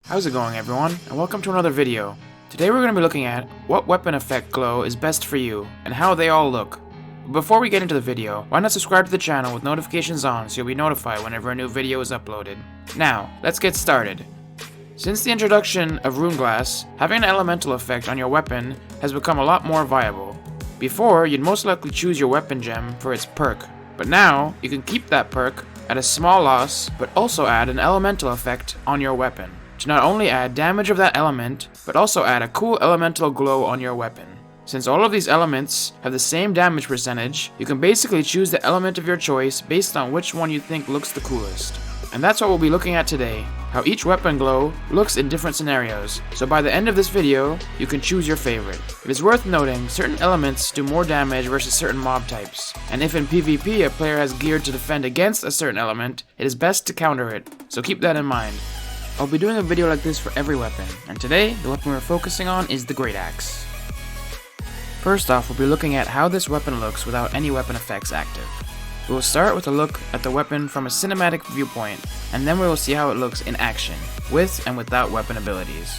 How's it going, everyone, and welcome to another video. Today we're going to be looking at what weapon effect glow is best for you, and how they all look. But before we get into the video, why not subscribe to the channel with notifications on so you'll be notified whenever a new video is uploaded. Now, let's get started. Since the introduction of Rune Glass, having an elemental effect on your weapon has become a lot more viable. Before, you'd most likely choose your weapon gem for its perk, but now you can keep that perk at a small loss, but also add an elemental effect on your weapon, to not only add damage of that element, but also add a cool elemental glow on your weapon. Since all of these elements have the same damage percentage, you can basically choose the element of your choice based on which one you think looks the coolest. And that's what we'll be looking at today, how each weapon glow looks in different scenarios, so by the end of this video, you can choose your favorite. It is worth noting, certain elements do more damage versus certain mob types, and if in PvP a player has gear to defend against a certain element, it is best to counter it, so keep that in mind. I'll be doing a video like this for every weapon, and today, the weapon we're focusing on is the Greataxe. First off, we'll be looking at how this weapon looks without any weapon effects active. We will start with a look at the weapon from a cinematic viewpoint, and then we will see how it looks in action, with and without weapon abilities.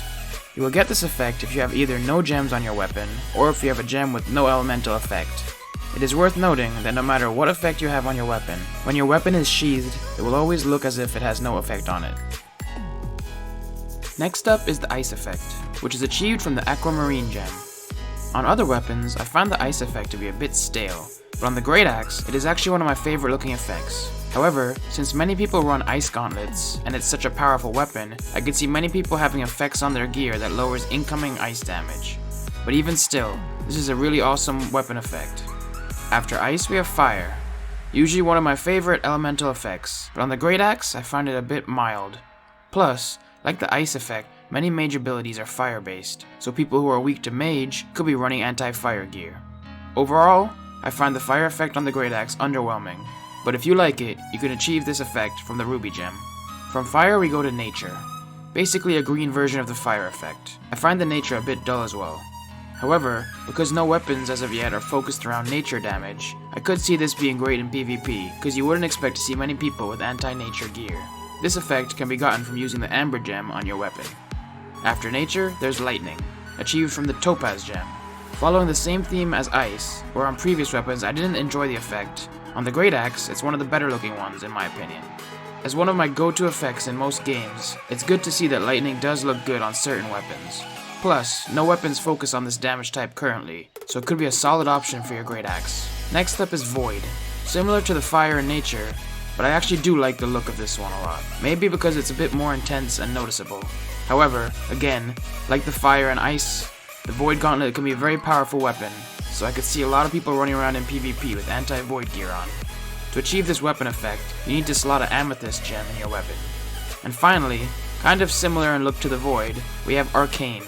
You will get this effect if you have either no gems on your weapon, or if you have a gem with no elemental effect. It is worth noting that no matter what effect you have on your weapon, when your weapon is sheathed, it will always look as if it has no effect on it. Next up is the Ice effect, which is achieved from the Aquamarine gem. On other weapons, I find the Ice effect to be a bit stale, but on the Greataxe, it is actually one of my favorite looking effects. However, since many people run Ice Gauntlets, and it's such a powerful weapon, I could see many people having effects on their gear that lowers incoming ice damage. But even still, this is a really awesome weapon effect. After Ice, we have Fire, usually one of my favorite elemental effects, but on the Greataxe, I find it a bit mild. Plus, like the Ice effect, many mage abilities are fire-based, so people who are weak to mage could be running anti-fire gear. Overall, I find the fire effect on the Greataxe underwhelming, but if you like it, you can achieve this effect from the Ruby gem. From fire we go to nature, basically a green version of the fire effect. I find the nature a bit dull as well. However, because no weapons as of yet are focused around nature damage, I could see this being great in PvP, because you wouldn't expect to see many people with anti-nature gear. This effect can be gotten from using the Amber gem on your weapon. After nature, there's lightning, achieved from the Topaz gem. Following the same theme as Ice, where on previous weapons I didn't enjoy the effect, on the Greataxe it's one of the better looking ones in my opinion. As one of my go-to effects in most games, it's good to see that lightning does look good on certain weapons. Plus, no weapons focus on this damage type currently, so it could be a solid option for your Greataxe. Next up is Void, similar to the fire in nature, but I actually do like the look of this one a lot, maybe because it's a bit more intense and noticeable. However, again, like the fire and ice, the Void Gauntlet can be a very powerful weapon, so I could see a lot of people running around in PvP with anti-void gear on. To achieve this weapon effect, you need to slot an Amethyst gem in your weapon. And finally, kind of similar in look to the Void, we have Arcane.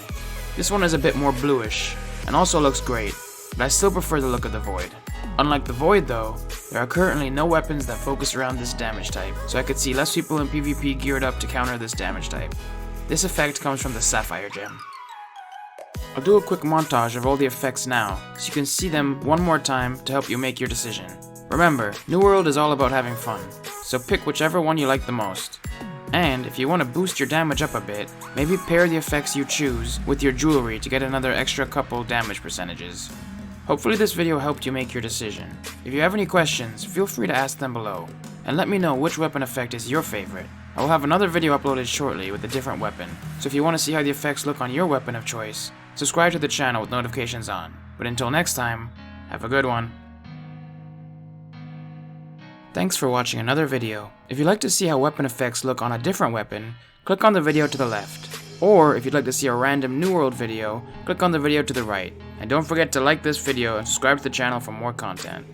This one is a bit more bluish, and also looks great, but I still prefer the look of the Void. Unlike the Void though, there are currently no weapons that focus around this damage type, so I could see less people in PvP geared up to counter this damage type. This effect comes from the Sapphire gem. I'll do a quick montage of all the effects now, so you can see them one more time to help you make your decision. Remember, New World is all about having fun, so pick whichever one you like the most. And if you want to boost your damage up a bit, maybe pair the effects you choose with your jewelry to get another extra couple damage percentages. Hopefully this video helped you make your decision. If you have any questions, feel free to ask them below, and let me know which weapon effect is your favorite. I will have another video uploaded shortly with a different weapon, so if you want to see how the effects look on your weapon of choice, subscribe to the channel with notifications on. But until next time, have a good one. Thanks for watching another video. If you'd like to see how weapon effects look on a different weapon, click on the video to the left. Or if you'd like to see a random New World video, click on the video to the right. And don't forget to like this video and subscribe to the channel for more content.